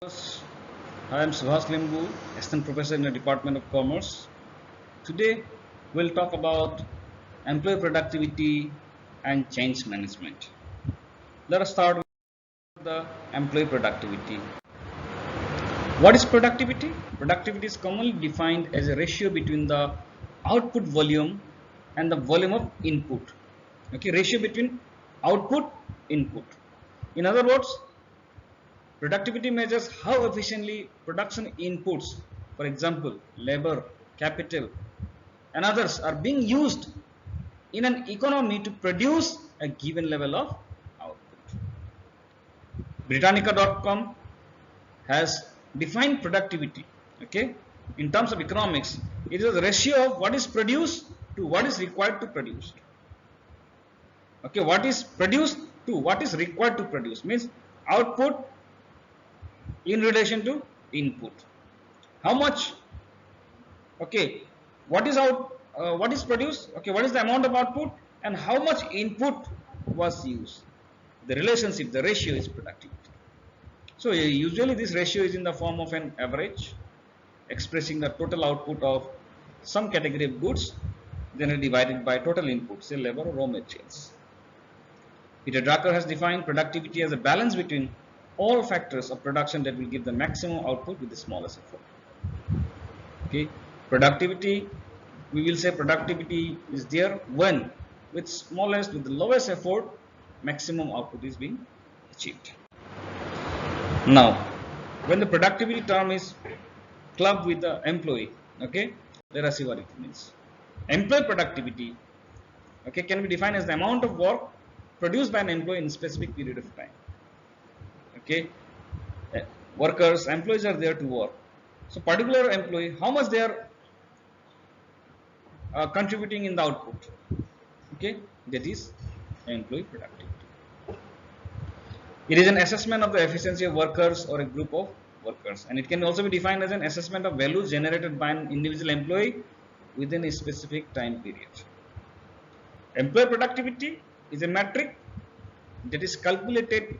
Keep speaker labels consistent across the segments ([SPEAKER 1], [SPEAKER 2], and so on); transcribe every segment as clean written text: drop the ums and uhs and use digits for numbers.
[SPEAKER 1] I am Subhas Limbu, Assistant Professor in the Department of Commerce. Today, we'll talk about employee productivity and change management. Let us start with the employee productivity. What is productivity? Productivity is commonly defined as a ratio between the output volume and the volume of input. Okay, ratio between output input. In other words, productivity measures how efficiently production inputs, for example, labor, capital, and others are being used in an economy to produce a given level of output. Britannica.com has defined productivity, okay, in terms of economics. It is a ratio of what is produced to what is required to produce. Okay, what is produced to what is required to produce means output in relation to input. How much? Okay, what is produced? Okay, what is the amount of output and how much input was used? The relationship, the ratio is productivity. So usually this ratio is in the form of an average expressing the total output of some category of goods, then divided by total input, say labor or raw materials. Peter Drucker has defined productivity as a balance between all factors of production that will give the maximum output with the smallest effort. Okay, productivity, we will say productivity is there when with the lowest effort, maximum output is being achieved. Now, when the productivity term is clubbed with the employee, okay, let us see what it means. Employee productivity, okay, can be defined as the amount of work produced by an employee in a specific period of time. Okay, workers, employees are there to work. So, particular employee, how much they are contributing in the output. Okay, that is employee productivity. It is an assessment of the efficiency of workers or a group of workers, and it can also be defined as an assessment of values generated by an individual employee within a specific time period. Employee productivity is a metric that is calculated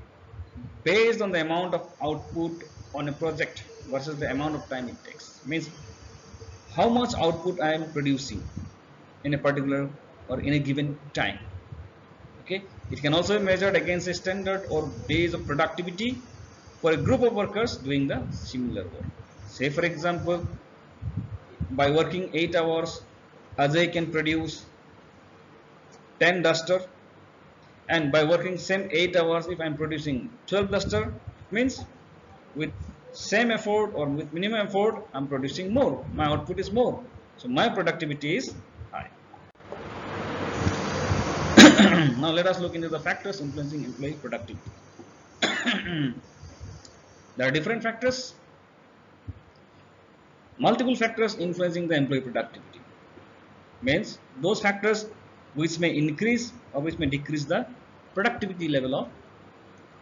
[SPEAKER 1] based on the amount of output on a project versus the amount of time it takes. Means how much output I am producing in a particular or in a given time. Okay, it can also be measured against a standard or base of productivity for a group of workers doing the similar work. Say for example, by working 8 hours, Ajay can produce 10 duster, and by working same 8 hours, if I am producing 12 duster, means with same effort or with minimum effort, I am producing more. My output is more. So my productivity is high. Now let us look into the factors influencing employee productivity. There are different factors, multiple factors influencing the employee productivity. Means those factors which may increase or which may decrease the productivity level of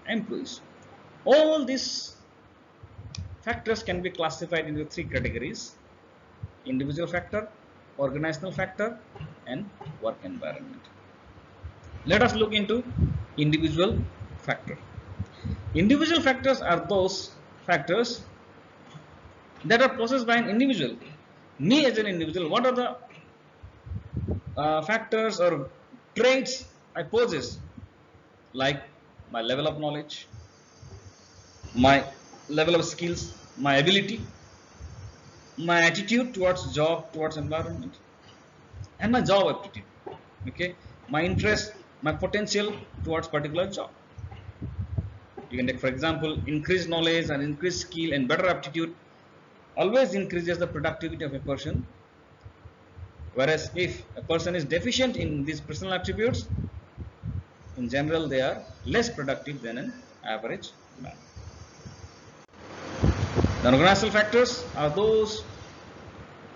[SPEAKER 1] employees. All these factors can be classified into three categories: individual factor, organizational factor, and work environment. Let us look into individual factor. Individual factors are those factors that are possessed by an individual. Me as an individual, what are the factors or traits I possess? Like my level of knowledge, my level of skills, my ability, my attitude towards job, towards environment, and my job aptitude. Okay, my interest, my potential towards particular job. You can take, for example, increased knowledge and increased skill and better aptitude always increases the productivity of a person. Whereas if a person is deficient in these personal attributes, in general they are less productive than an average man. The organizational factors are those,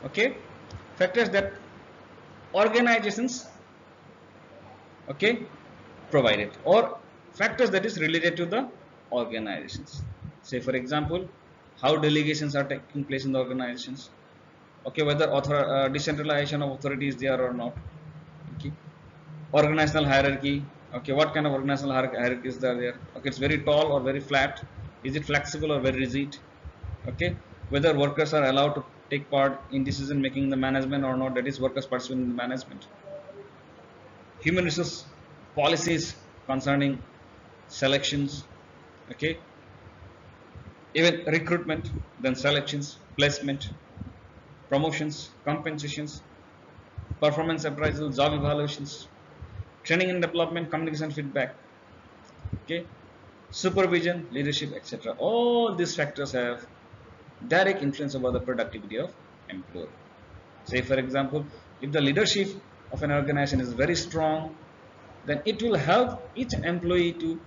[SPEAKER 1] okay, factors that organizations, okay, provided, or factors that is related to the organizations. Say for example, how delegations are taking place in the organizations, okay, whether decentralization of authority is there or not, okay, organizational hierarchy, okay, what kind of organizational hierarchy is there, okay, it's very tall or very flat, Is it flexible or very rigid? Okay, whether workers are allowed to take part in decision making in the management or not, that is workers participating in the management. Human resource policies concerning selections, okay, even recruitment, then selections, placement, promotions, compensations, performance appraisal, job evaluations, training and development, communication feedback, okay, supervision, leadership, etc. All these factors have direct influence over the productivity of employee. Say for example, if the leadership of an organization is very strong, then it will help each employee to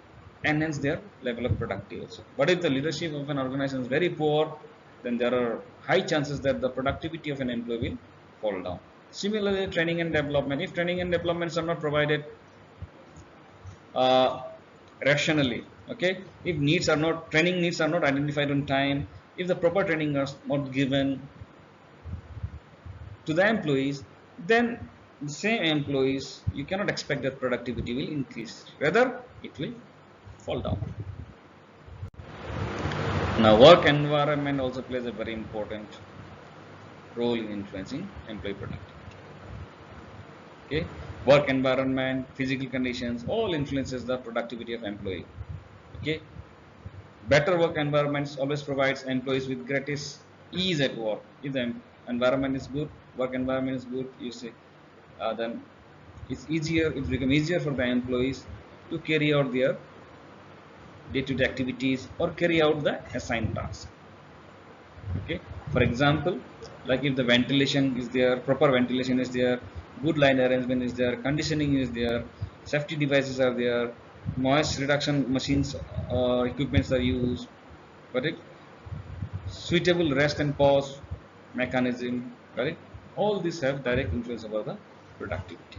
[SPEAKER 1] enhance their level of productivity. But if the leadership of an organization is very poor, then there are high chances that the productivity of an employee will fall down. Similarly, training and development. If training and developments are not provided uh, rationally, okay, if needs are not training needs are not identified on time, if the proper training is not given to the employees, then the same employees, you cannot expect that productivity will increase, rather it will fall down. Now work environment also plays a very important role in influencing employee productivity. Okay, work environment, physical conditions, all influences the productivity of employee. Okay, better work environments always provides employees with greatest ease at work. If the environment is good, work environment is good, you see, then it's easier, it becomes easier for the employees to carry out their day-to-day activities or carry out the assigned task. Okay, for example, like if the ventilation is there, proper ventilation is there, good line arrangement is there, conditioning is there, safety devices are there, noise reduction machines or equipments are used, correct, suitable rest and pause mechanism, correct, all these have direct influence over the productivity.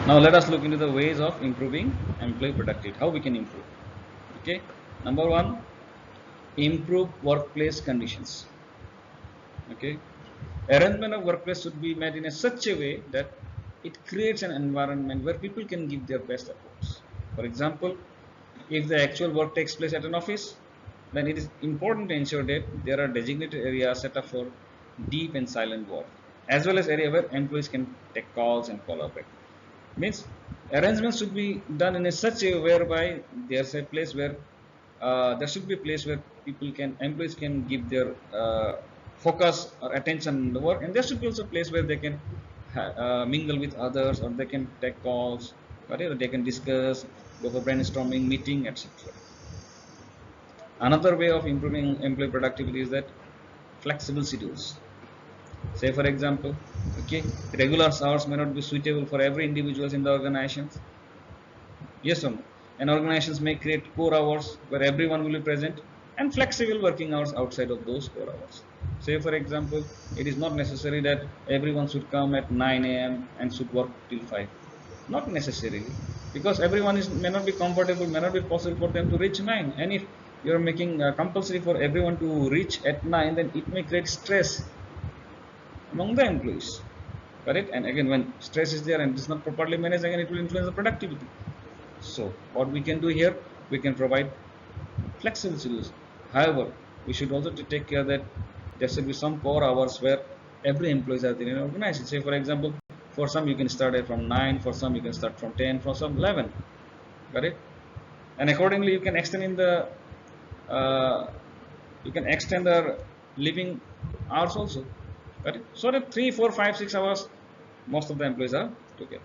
[SPEAKER 1] Now let us look into the ways of improving employee productivity, how we can improve. Okay, number one, improve workplace conditions. Okay, arrangement of workplace should be made in a such a way that it creates an environment where people can give their best efforts. For example, if the actual work takes place at an office, then it is important to ensure that there are designated areas set up for deep and silent work, as well as area where employees can take calls and collaborate. Means arrangements should be done in a such a whereby there's a place where there should be a place where people can employees can give their focus or attention on the work, and there should be also a place where they can mingle with others, or they can take calls, whatever they can discuss, go for brainstorming meeting, etc. Another way of improving employee productivity is that flexible schedules. Say for example, okay, regular hours may not be suitable for every individuals in the organizations. Yes or no? And organizations may create core hours where everyone will be present, and flexible working hours outside of those core hours. Say for example, it is not necessary that everyone should come at 9 a.m. and should work till 5. Not necessarily, because everyone may not be comfortable, may not be possible for them to reach 9. And if you are making compulsory for everyone to reach at 9, then it may create stress among the employees. Correct? And again, when stress is there and it is not properly managed, again it will influence the productivity. So what we can do here, we can provide flexible schedules. However, we should also take care that there should be some core hours where every employees are there in an organization. Say for example, for some you can start at from 9, for some you can start from 10, for some 11. Correct? And accordingly you can extend in the the living hours also. Correct? So that 3, 4, 5, 6 hours most of the employees are together.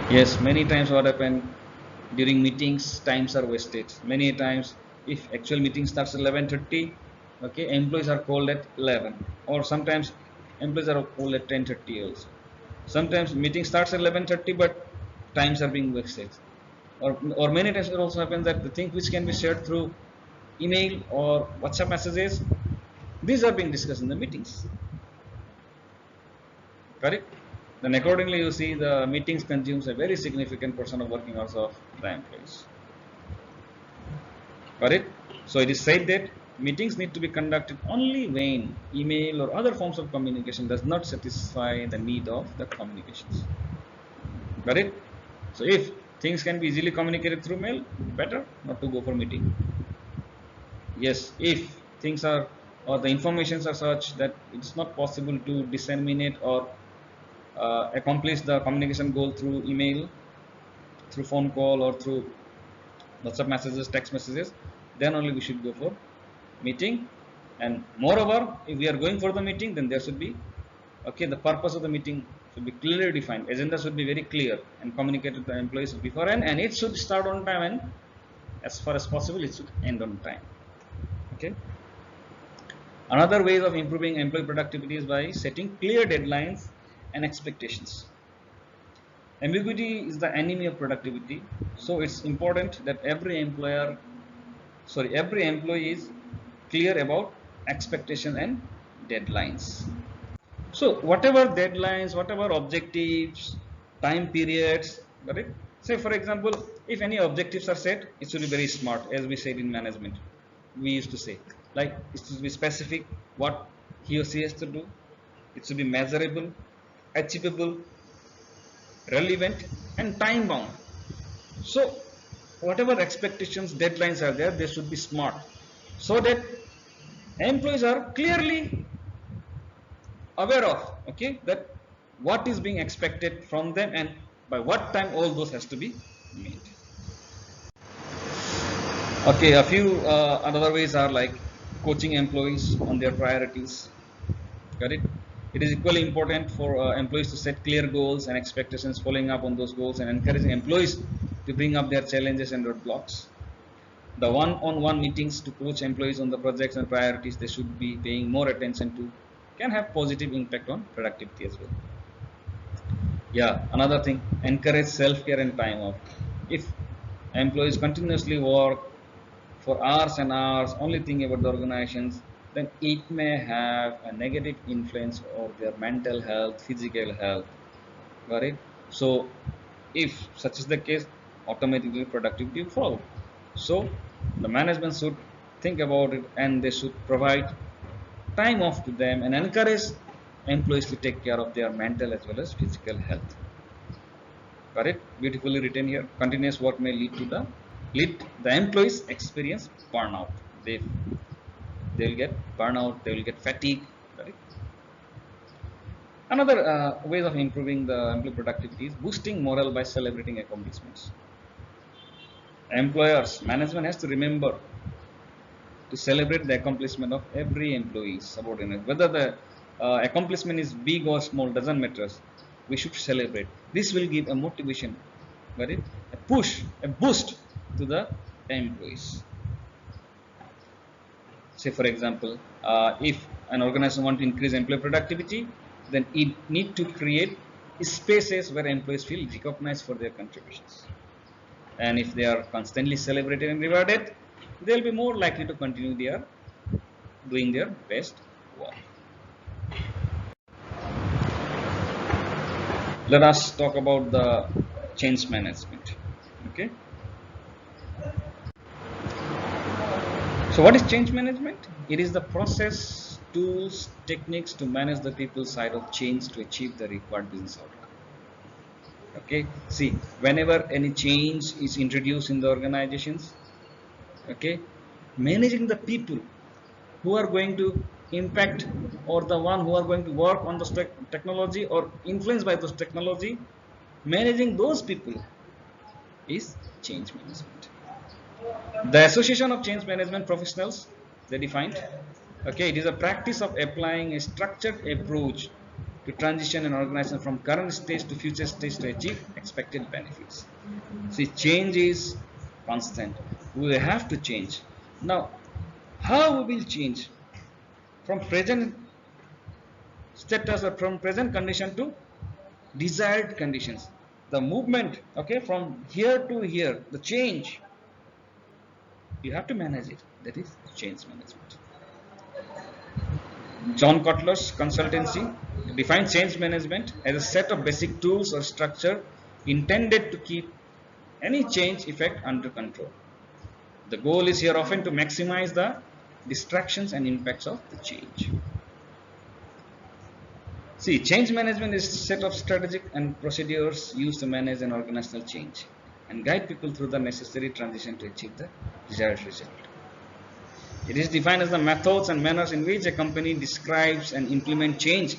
[SPEAKER 1] Yes, many times what happen during meetings, times are wasted. Many times, if actual meeting starts at 11:30, okay, employees are called at 11, or sometimes employees are called at 10:30 also. Sometimes meeting starts at 11:30, but times are being wasted. Or many times it also happens that the thing which can be shared through email or WhatsApp messages, these are being discussed in the meetings. Correct? Then accordingly you see the meetings consumes a very significant portion of working hours of the employees. Correct? So it is said that meetings need to be conducted only when email or other forms of communication does not satisfy the need of the communications. Correct? So if things can be easily communicated through mail, better not to go for meeting. Yes, if things are or the informations are such that it's not possible to disseminate or accomplish the communication goal through email, through phone call, or through WhatsApp messages, text messages, then only we should go for meeting. And moreover, if we are going for the meeting, then there should be, okay, the purpose of the meeting should be clearly defined. Agenda should be very clear and communicated to the employees beforehand, and it should start on time, and as far as possible, it should end on time. Okay. Another way of improving employee productivity is by setting clear deadlines and expectations. Ambiguity is the enemy of productivity, so it's important that every employee is clear about expectation and deadlines. So whatever deadlines, whatever objectives, time periods, correct? Say for example, if any objectives are set, it should be very smart, as we said in management. We used to say, like it should be specific what he or she has to do. It should be measurable, achievable, relevant, and time bound. So whatever expectations, deadlines are there, they should be smart, so that employees are clearly aware of, okay, that what is being expected from them and by what time all those has to be made. Okay, a few other ways are like coaching employees on their priorities. Got it? It is equally important for employees to set clear goals and expectations, following up on those goals and encouraging employees to bring up their challenges and roadblocks. The one-on-one meetings to coach employees on the projects and priorities they should be paying more attention to can have positive impact on productivity as well. Yeah, another thing, encourage self-care and time off. If employees continuously work for hours and hours only thinking about the organizations, then it may have a negative influence on their mental health, physical health. Got it? So if such is the case, automatically productivity will fall. So the management should think about it, and they should provide time off to them and encourage employees to take care of their mental as well as physical health. Got it? Beautifully written here. Continuous work may lead the employees experience burnout. They'll get burnout. They will get fatigue. Right? Another way of improving the employee productivity is boosting morale by celebrating accomplishments. Employers, management has to remember to celebrate the accomplishment of every employee subordinate. Whether the accomplishment is big or small, doesn't matter. We should celebrate. This will give a motivation, got it? A push, a boost to the employees. Say for example, if an organization wants to increase employee productivity, then it need to create spaces where employees feel recognized for their contributions. And if they are constantly celebrated and rewarded, they'll be more likely to continue doing their best work. Let us talk about the change management. Okay. So what is change management? It is the process, tools, techniques to manage the people's side of change to achieve the required business outcome. Okay. See, whenever any change is introduced in the organizations, okay, managing the people who are going to impact or the one who are going to work on the technology or influenced by those technology, managing those people is change management. The Association of Change Management Professionals, they defined, okay, it is a practice of applying a structured approach to transition an organization from current stage to future stage to achieve expected benefits. See, change is constant. We have to change. Now, how we will change from present status or from present condition to desired conditions? The movement, okay, from here to here, the change, you have to manage it. That is change management. John Kotler's consultancy defines change management as a set of basic tools or structure intended to keep any change effect under control. The goal is here often to maximize the distractions and impacts of the change. See, change management is a set of strategic and procedures used to manage an organizational change. and guide people through the necessary transition to achieve the desired result. It is defined as the methods and manners in which a company describes and implement change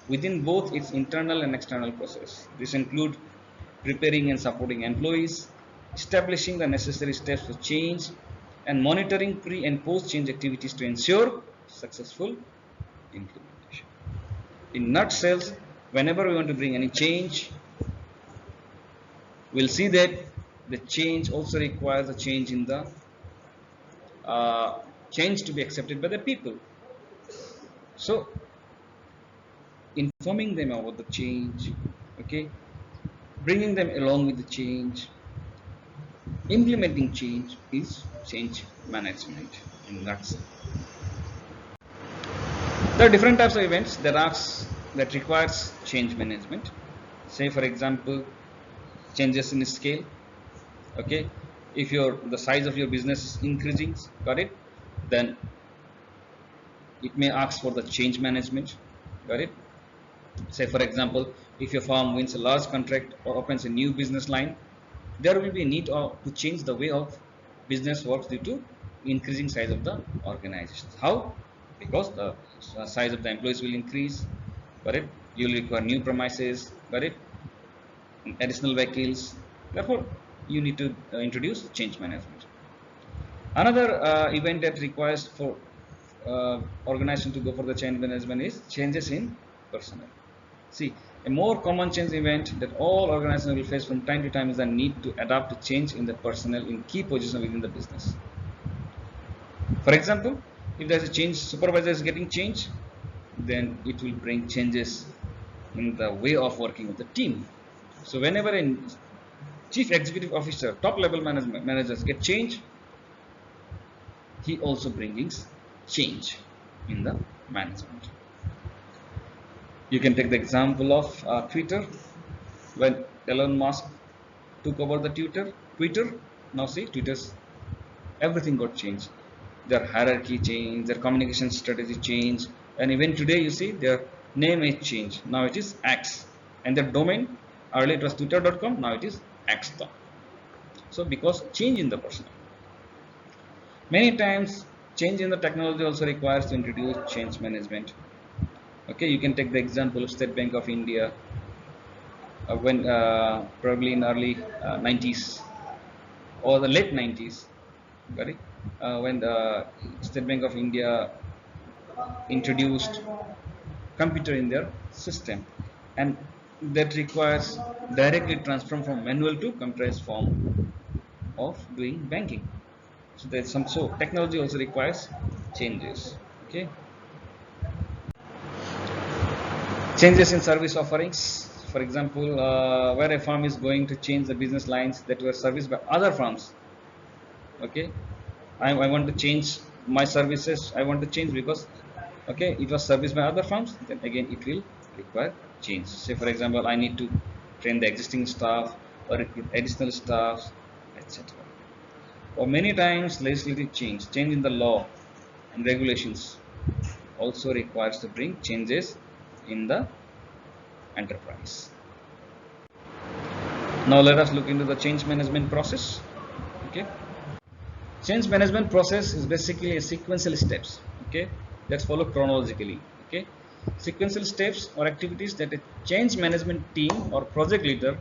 [SPEAKER 1] within both its internal and external process. This includes preparing and supporting employees, establishing the necessary steps for change, and monitoring pre and post change activities to ensure successful implementation. In nutshells, whenever we want to bring any change, we'll see that the change also requires a change in the change to be accepted by the people. So informing them about the change, okay, bringing them along with the change, implementing change is change management in nutshell. There are different types of events that requires change management. Say for example, changes in scale. Okay, if the size of your business is increasing, got it, then it may ask for the change management, got it. Say for example, if your firm wins a large contract or opens a new business line, there will be a need to change the way of business works due to increasing size of the organization. How? Because the size of the employees will increase, got it. You will require new premises, got it, additional vehicles. Therefore, you need to introduce change management. Another event that requires for organization to go for the change management is changes in personnel. See, a more common change event that all organizations will face from time to time is the need to adapt to change in the personnel in key positions within the business. For example, if there is a change, supervisor is getting changed, then it will bring changes in the way of working of the team. So whenever a chief executive officer, top level managers get changed, he also brings change in the management. You can take the example of Twitter. When Elon Musk took over the Twitter, now see Twitter's everything got changed. Their hierarchy changed, their communication strategy changed, and even today you see their name is changed. Now it is X, and their domain earlier it was twitter.com, now it is X.com. So because change in the person. Many times change in the technology also requires to introduce change management. Okay, you can take the example of State Bank of India when probably in early 90s or the late 90s, got it? When the State Bank of India introduced computer in their system, and that requires directly transfer from manual to computerized form of doing banking. So there's some, so technology also requires changes. Okay, changes in service offerings. For example, where a firm is going to change the business lines that were serviced by other firms. Okay, I want to change my services. I want to change because okay, it was serviced by other firms. Then again, it will require change. Say for example, I need to train the existing staff or recruit additional staff, etc. Or many times legislative change in the law and regulations also requires to bring changes in the enterprise. Now let us look into the change management process. Okay, change management process is basically a sequential steps, okay, that follow chronologically. Okay, sequential steps or activities that a change management team or project leader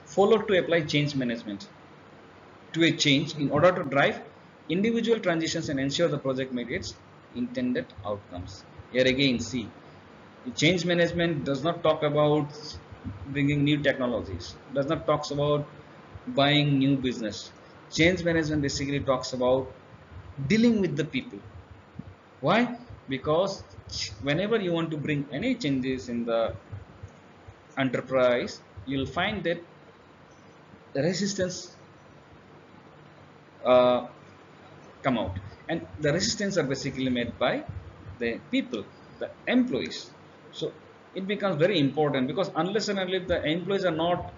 [SPEAKER 1] follow to apply change management to a change in order to drive individual transitions and ensure the project met its intended outcomes. Here again, see, change management does not talk about bringing new technologies, does not talks about buying new business. Change management basically talks about dealing with the people. Why? Because whenever you want to bring any changes in the enterprise, you'll find that the resistance come out, and the resistance are basically made by the people, the employees. So it becomes very important, because unless and until the employees are not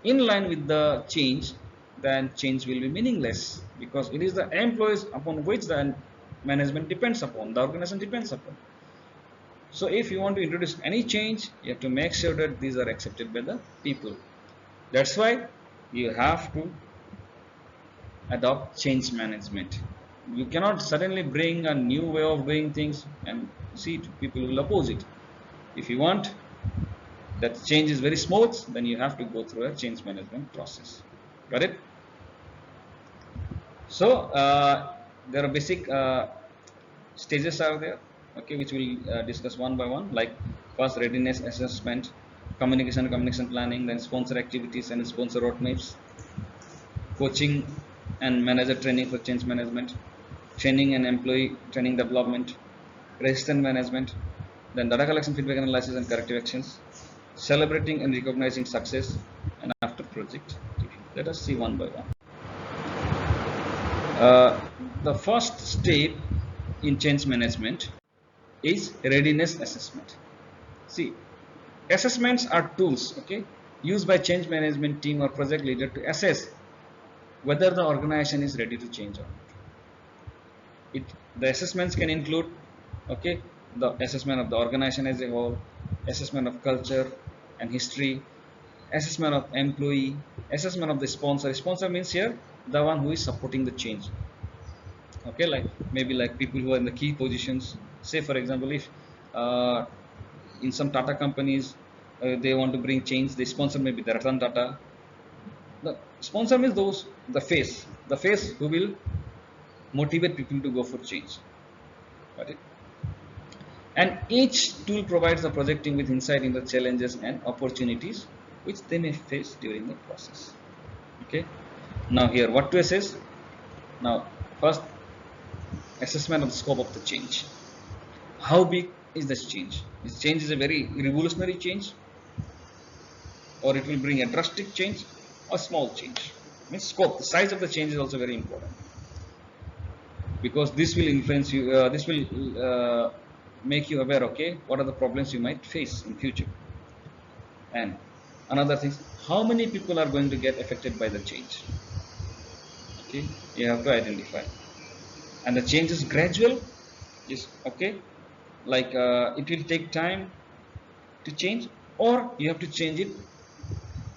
[SPEAKER 1] in line with the change, then change will be meaningless, because it is the employees upon which the management depends upon, the organization depends upon. So if you want to introduce any change, you have to make sure that these are accepted by the people. That's why You have to adopt change management. You cannot suddenly bring a new way of doing things and see people will oppose it. If you want that change is very smooth, then you have to go through a change management process. Got it? So there are basic stages are there, okay, which we'll discuss one by one. Like first, readiness assessment, communication planning, then sponsor activities and sponsor roadmaps, coaching and manager training for change management, training and employee training development, resistance management, then data collection, feedback analysis and corrective actions, celebrating and recognizing success, and after project review. Let us see one by one. The first step in change management is readiness assessment. See, assessments are tools, okay, used by change management team or project leader to assess whether the organization is ready to change or not. The assessments can include, okay, the assessment of the organization as a whole, assessment of culture and history, assessment of employee, assessment of the sponsor. Sponsor means here the one who is supporting the change. Okay, like maybe like people who are in the key positions. Say for example, if in some Tata companies they want to bring change, the sponsor may be the Ratan Tata. The sponsor means the face who will motivate people to go for change. Got it? And each tool provides the project team with insight into challenges and opportunities which they may face during the process. Okay. Now here, what to assess? Now, first, assessment of the scope of the change. How big is this change? This change is a very revolutionary change, or it will bring a drastic change, or small change. Means scope, the size of the change is also very important, because this will influence you. This will make you aware. Okay, what are the problems you might face in future? And another thing, how many people are going to get affected by the change? Okay, you have to identify. And the change is gradual, is okay, like it will take time to change, or you have to change it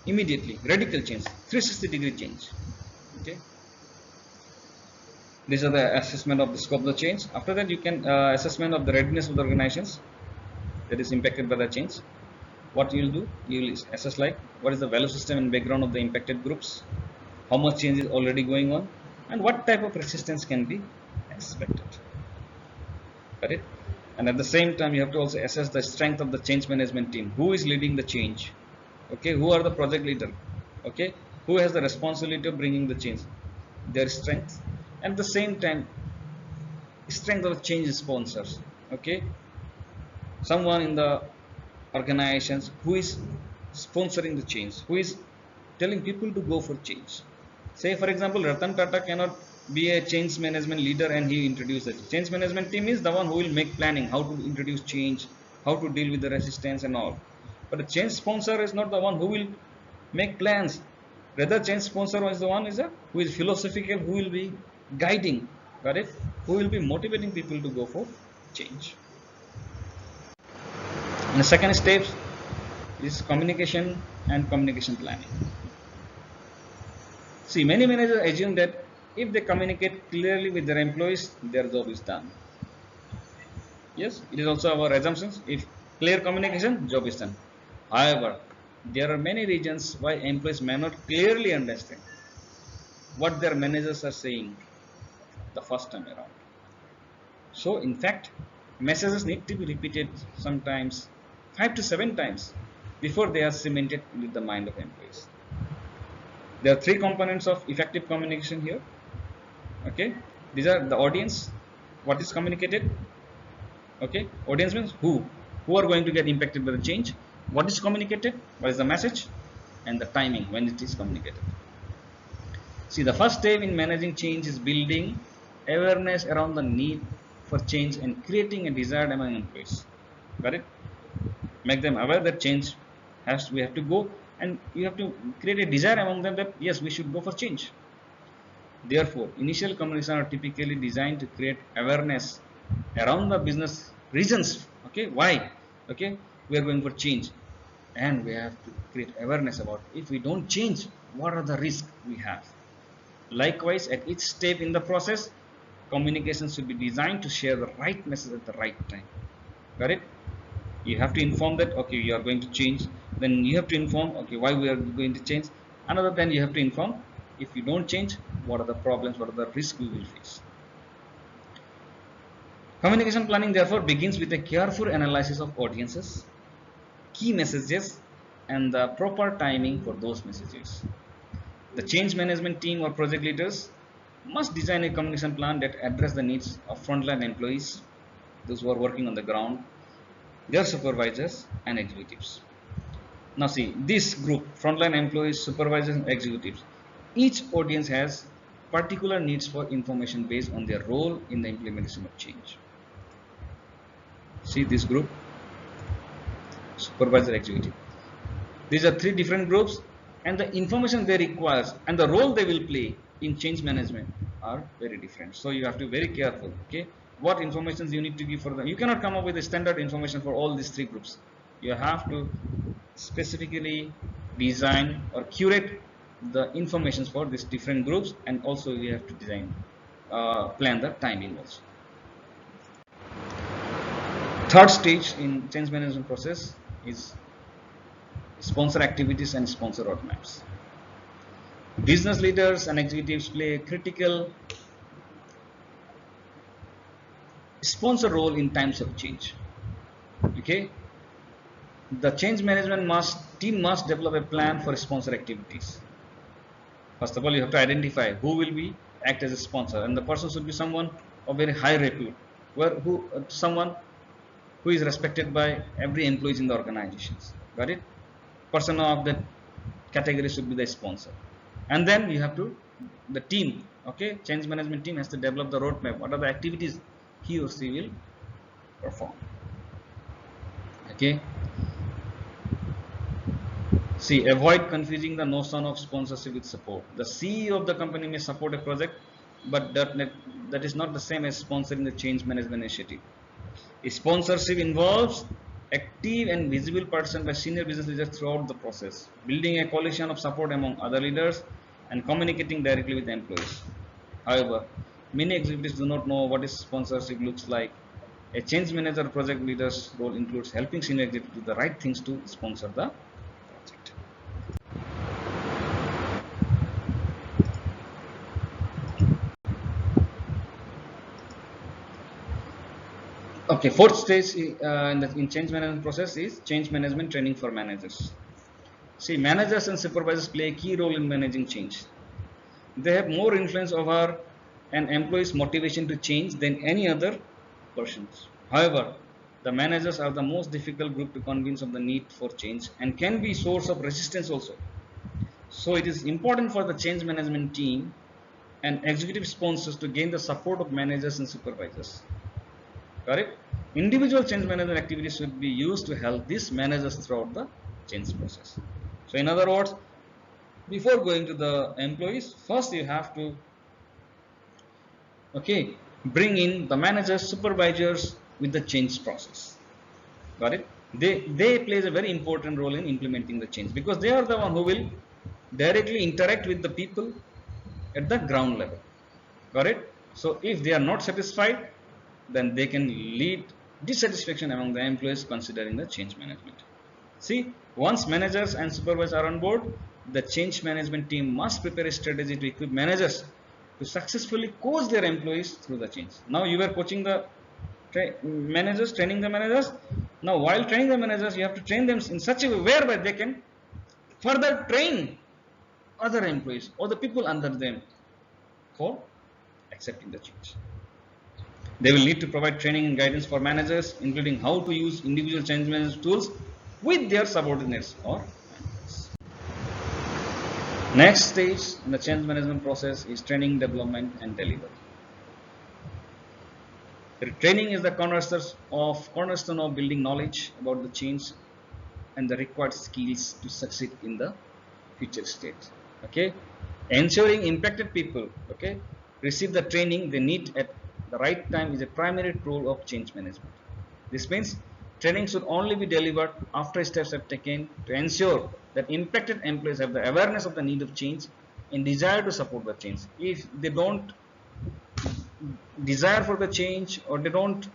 [SPEAKER 1] immediately, radical change, 360-degree change. Okay, these are the assessment of the scope of the change. After that, you can assessment of the readiness of the organizations that is impacted by the change. What you will do, you will assess like what is the value system and background of the impacted groups, how much change is already going on, and what type of resistance can be expected. Got it? And at the same time, you have to also assess the strength of the change management team. Who is leading the change? Okay, who are the project leader? Okay, who has the responsibility of bringing the change? Their strength. And at the same time, strength of change sponsors. Okay, someone in the organizations who is sponsoring the change, who is telling people to go for change. Say for example, Ratan Tata cannot be a change management leader and he introduce the change management team is the one who will make planning, how to introduce change, how to deal with the resistance and all. But the change sponsor is not the one who will make plans. Rather, change sponsor is the one who is philosophical, who will be guiding, got it? Who will be motivating people to go for change. And the second step is communication and communication planning. See, many managers assume that if they communicate clearly with their employees, their job is done. Yes, it is also our assumptions. If clear communication, job is done. However, there are many reasons why employees may not clearly understand what their managers are saying the first time around. So, in fact, messages need to be repeated sometimes 5 to 7 times before they are cemented with the mind of employees. There are 3 components of effective communication here. Okay, these are the audience, what is communicated. Okay, audience means who are going to get impacted by the change, what is communicated, what is the message, and the timing when it is communicated. See, the first step in managing change is building awareness around the need for change and creating a desire among employees. Got it? Make them aware that change we have to go, and you have to create a desire among them that yes, we should go for change. Therefore, initial communication are typically designed to create awareness around the business reasons. Okay, why? Okay, we are going for change. and we have to create awareness about if we don't change, what are the risks we have. Likewise, at each step in the process, communication should be designed to share the right message at the right time. Got it? You have to inform that okay, you are going to change. Then you have to inform okay, why we are going to change. Another, then you have to inform if you don't change, what are the problems, what are the risks we will face. Communication planning therefore begins with a careful analysis of audiences, key messages, and the proper timing for those messages. The change management team or project leaders must design a communication plan that address the needs of frontline employees, those who are working on the ground, their supervisors and executives. Now see, this group, frontline employees, supervisors and executives, each audience has particular needs for information based on their role in the implementation of change. See this group, supervisor, executive. These are three different groups, and the information they require and the role they will play in change management are very different. So you have to be very careful. Okay, what information you need to give for them. You cannot come up with a standard information for all these three groups. You have to specifically design or curate the information for these different groups, and also you have to design plan the timing also. Third stage in change management process is sponsor activities and sponsor roadmaps. Business leaders and executives play a critical sponsor role in times of change. Okay, the change management team must develop a plan for sponsor activities. First of all, you have to identify who will be act as a sponsor, and the person should be someone of very high repute, someone who is respected by every employee in the organizations. Got it? Person of that category should be the sponsor. And then you have to, the team, okay, change management team has to develop the roadmap. What are the activities he or she will perform? Okay. See, avoid confusing the notion of sponsorship with support. The CEO of the company may support a project, but that is not the same as sponsoring the change management initiative. Sponsorship involves active and visible participation by senior business leaders throughout the process, building a coalition of support among other leaders and communicating directly with the employees. However, many executives do not know what sponsorship looks like. A change manager project leader's role includes helping senior executives do the right things to sponsor the project. Okay, fourth stage in change management process is change management training for managers. See, managers and supervisors play a key role in managing change. They have more influence over an employee's motivation to change than any other persons. However, the managers are the most difficult group to convince of the need for change and can be source of resistance also. So it is important for the change management team and executive sponsors to gain the support of managers and supervisors. Correct? Individual change management activities should be used to help these managers throughout the change process. So in other words, before going to the employees, first you have to bring in the managers, supervisors with the change process. Got it? They plays a very important role in implementing the change, because they are the one who will directly interact with the people at the ground level. Got it? So if they are not satisfied, then they can lead dissatisfaction among the employees considering the change management. See, once managers and supervisors are on board, the change management team must prepare a strategy to equip managers to successfully coach their employees through the change. Now you were coaching the managers, training the managers. Now while training the managers, you have to train them in such a way whereby they can further train other employees or the people under them for accepting the change. They will need to provide training and guidance for managers, including how to use individual change management tools with their subordinates or managers. Next stage in the change management process is training, development, and delivery. The training is the cornerstone of building knowledge about the change and the required skills to succeed in the future state. Okay, ensuring impacted people receive the training they need at the right time is a primary role of change management. This means Training should only be delivered after steps are taken to ensure that impacted employees have the awareness of the need of change and desire to support the change. If they don't desire for the change or they don't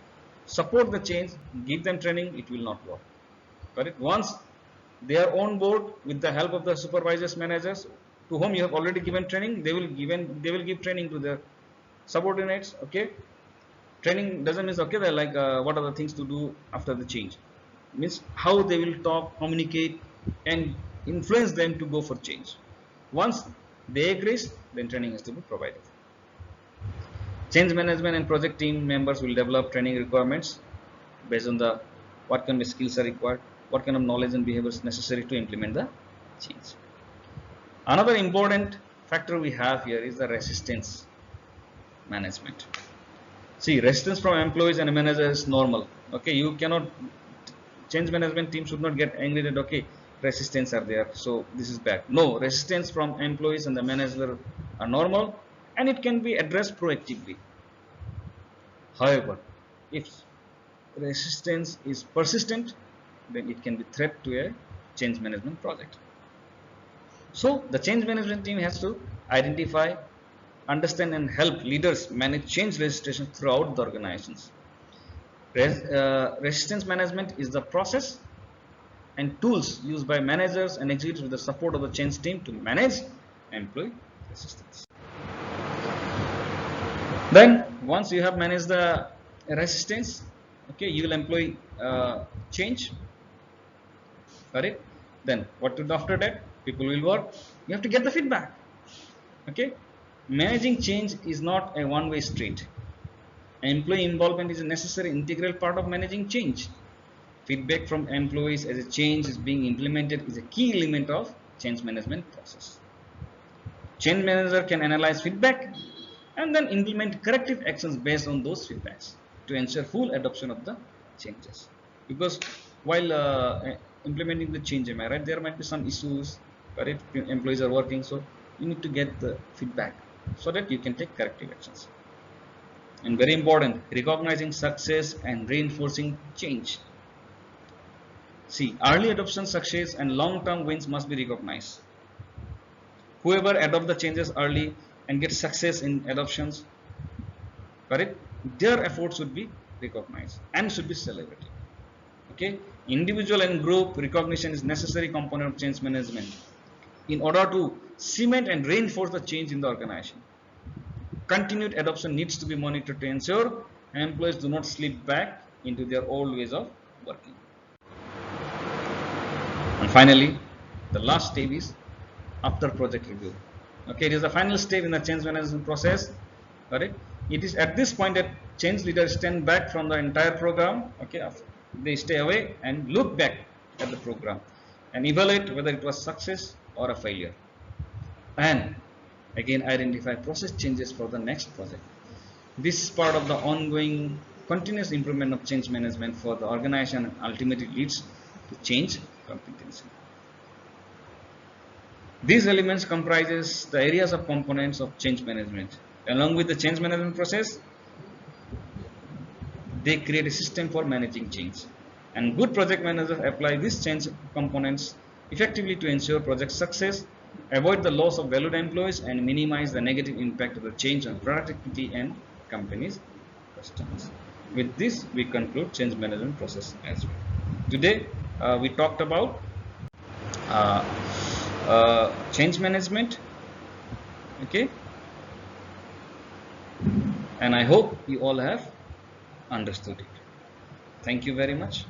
[SPEAKER 1] support the change, give them training, it will not work. Correct? Once they are on board with the help of the supervisors, managers to whom you have already given training, they will give training to their subordinates. Okay, training doesn't mean okay they're like what are the things to do after the change, it means how they will talk, communicate and influence them to go for change. Once they agree, then training has to be provided. Change management and project team members will develop training requirements based on the what kind of skills are required, what kind of knowledge and behaviors necessary to implement the change. Another important factor we have here is the resistance management. See, resistance from employees and managers is normal. Okay, you cannot, change management team should not get angry that okay, resistance are there, so this is bad. No, resistance from employees and the manager are normal and it can be addressed proactively. However, if resistance is persistent, then it can be threat to a change management project. So the change management team has to identify, understand and help leaders manage change registration throughout the organizations. Resistance management is the process and tools used by managers and executives with the support of the change team to manage employee resistance. Then once you have managed the resistance, okay, you will employ change. Correct? Then what to do after that? People will work. You have to get the feedback. Okay, managing change is not a one-way street. Employee involvement is a necessary integral part of managing change. Feedback from employees as a change is being implemented is a key element of change management process. Change manager can analyze feedback and then implement corrective actions based on those feedbacks to ensure full adoption of the changes. Because while implementing the change, am I right, there might be some issues, correct? Employees are working, so you need to get the feedback so that you can take corrective actions. And very important, recognizing success and reinforcing change. See, early adoption success and long-term wins must be recognized. Whoever adopt the changes early and get success in adoptions, correct, their efforts should be recognized and should be celebrated. Okay, individual and group recognition is necessary component of change management in order to cement and reinforce the change in the organization. Continued adoption needs to be monitored to ensure employees do not slip back into their old ways of working. And finally, the last step is after project review. Okay, it is the final step in the change management process. Correct? It is at this point that change leaders stand back from the entire program. Okay, they stay away and look back at the program and evaluate whether it was success or a failure, and again identify process changes for the next project. This is part of the ongoing continuous improvement of change management for the organization and ultimately leads to change competency. These elements comprises the areas of components of change management. Along with the change management process, they create a system for managing change. And good project managers apply these change components effectively to ensure project success, avoid the loss of valued employees, and minimize the negative impact of the change on productivity and company's customers. With this, we conclude change management process as well. Today, we talked about change management. Okay, and I hope you all have understood it. Thank you very much.